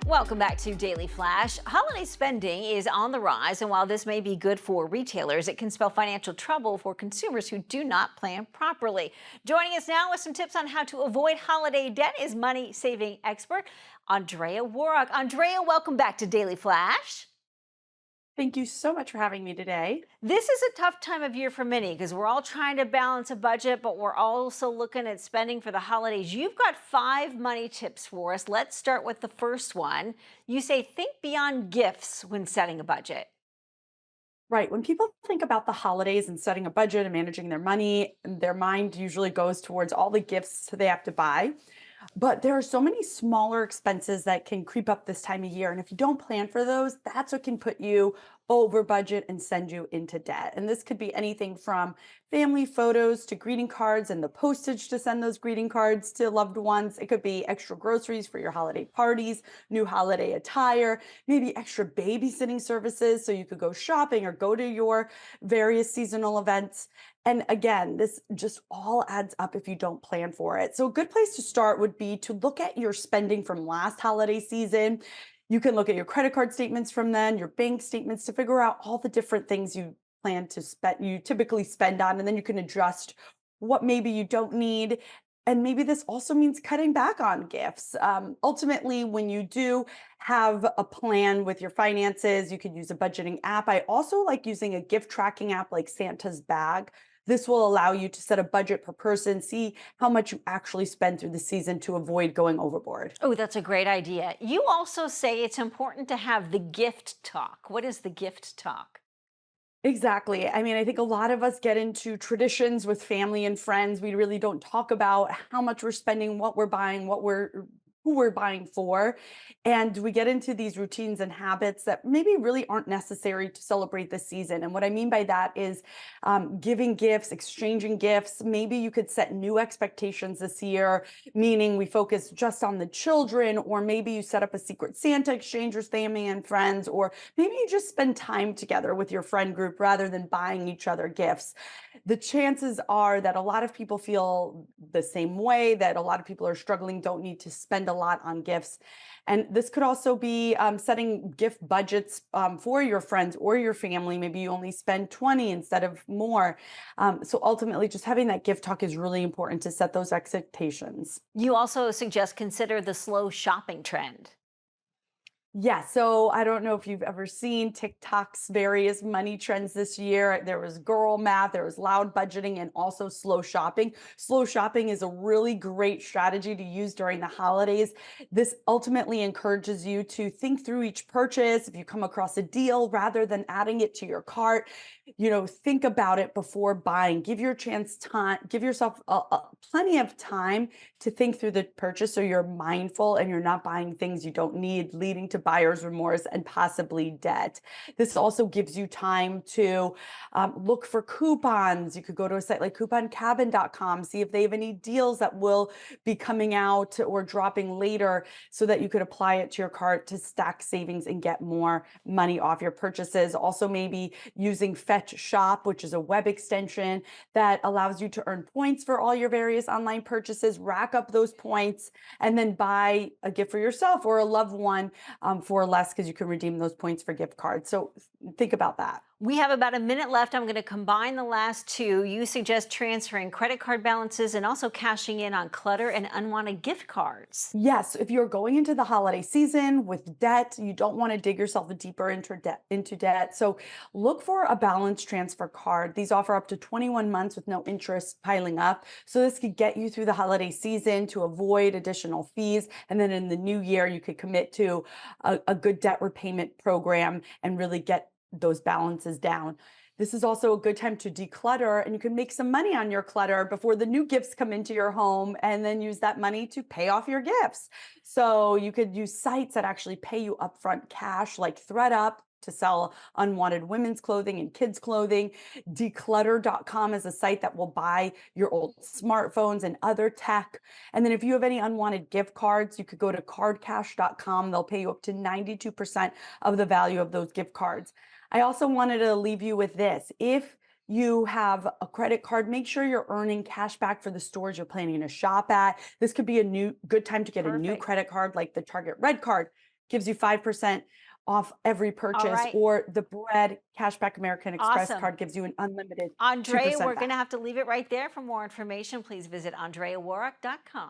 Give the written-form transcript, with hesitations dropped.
Welcome back to Daily Flash. Holiday spending is on the rise, and while this may be good for retailers, it can spell financial trouble for consumers who do not plan properly. Joining us now with some tips on how to avoid holiday debt is money saving expert Andrea Woroch. Andrea, welcome back to Daily Flash. Thank you so much for having me today. This is a tough time of year for many because we're all trying to balance a budget, but we're also looking at spending for the holidays. You've got 5 money tips for us. Let's start with the first one. You say think beyond gifts when setting a budget. Right. When people think about the holidays and setting a budget and managing their money, their mind usually goes towards all the gifts they have to buy. But there are so many smaller expenses that can creep up this time of year. And if you don't plan for those, that's what can put you over budget and send you into debt. And this could be anything from family photos to greeting cards and the postage to send those greeting cards to loved ones. It could be extra groceries for your holiday parties, new holiday attire, maybe extra babysitting services so you could go shopping or go to your various seasonal events. And again, this just all adds up if you don't plan for it. So, a good place to start would be to look at your spending from last holiday season. You can look at your credit card statements from then, your bank statements to figure out all the different things you plan to spend, you typically spend on, and then you can adjust what maybe you don't need. And maybe this also means cutting back on gifts. Ultimately, when you do have a plan with your finances, you can use a budgeting app. I also like using a gift tracking app like Santa's Bag. This will allow you to set a budget per person, see how much you actually spend through the season to avoid going overboard. Oh, that's a great idea. You also say it's important to have the gift talk. What is the gift talk? Exactly. I mean, I think a lot of us get into traditions with family and friends. We really don't talk about how much we're spending, what we're buying, who we're buying for. And we get into these routines and habits that maybe really aren't necessary to celebrate the season. And what I mean by that is giving gifts, exchanging gifts. Maybe you could set new expectations this year, meaning we focus just on the children, or maybe you set up a secret Santa exchange with family and friends, or maybe you just spend time together with your friend group rather than buying each other gifts. The chances are that a lot of people feel the same way, that a lot of people are struggling, don't need to spend a lot on gifts. And this could also be setting gift budgets for your friends or your family. Maybe you only spend 20 instead of more. So ultimately, just having that gift talk is really important to set those expectations. You also suggest consider the slow shopping trend. Yeah, so I don't know if you've ever seen TikTok's various money trends this year. There was girl math, there was loud budgeting, and also slow shopping. Slow shopping is a really great strategy to use during the holidays. This ultimately encourages you to think through each purchase. If you come across a deal, rather than adding it to your cart, think about it before buying. Give yourself plenty of time to think through the purchase so you're mindful and you're not buying things you don't need, leading to buyer's remorse and possibly debt. This also gives you time to look for coupons. You could go to a site like couponcabin.com, see if they have any deals that will be coming out or dropping later so that you could apply it to your cart to stack savings and get more money off your purchases. Also, maybe using Fetch Shop, which is a web extension that allows you to earn points for all your various online purchases, rack up those points, and then buy a gift for yourself or a loved one for less because you can redeem those points for gift cards. So think about that. We have about a minute left. I'm going to combine the last two. You suggest transferring credit card balances and also cashing in on clutter and unwanted gift cards. Yes, if you're going into the holiday season with debt, you don't want to dig yourself deeper into debt. So look for a balance transfer card. These offer up to 21 months with no interest piling up. So this could get you through the holiday season to avoid additional fees. And then in the new year, you could commit to a good debt repayment program and really get those balances down. This is also a good time to declutter, and you can make some money on your clutter before the new gifts come into your home and then use that money to pay off your gifts. So you could use sites that actually pay you upfront cash like ThreadUp to sell unwanted women's clothing and kids clothing. Declutter.com is a site that will buy your old smartphones and other tech. And then if you have any unwanted gift cards, you could go to cardcash.com. They'll pay you up to 92% of the value of those gift cards. I also wanted to leave you with this. If you have a credit card, make sure you're earning cash back for the stores you're planning to shop at. This could be a good time to get a new Perfect. credit card like the Target Red Card. gives you 5% off every All purchase, right. or the Bread Cashback American Express Awesome. card gives you an unlimited Andrea, 2% we're going back. to have to leave it right there. For more information, please visit AndreaWorroch.com.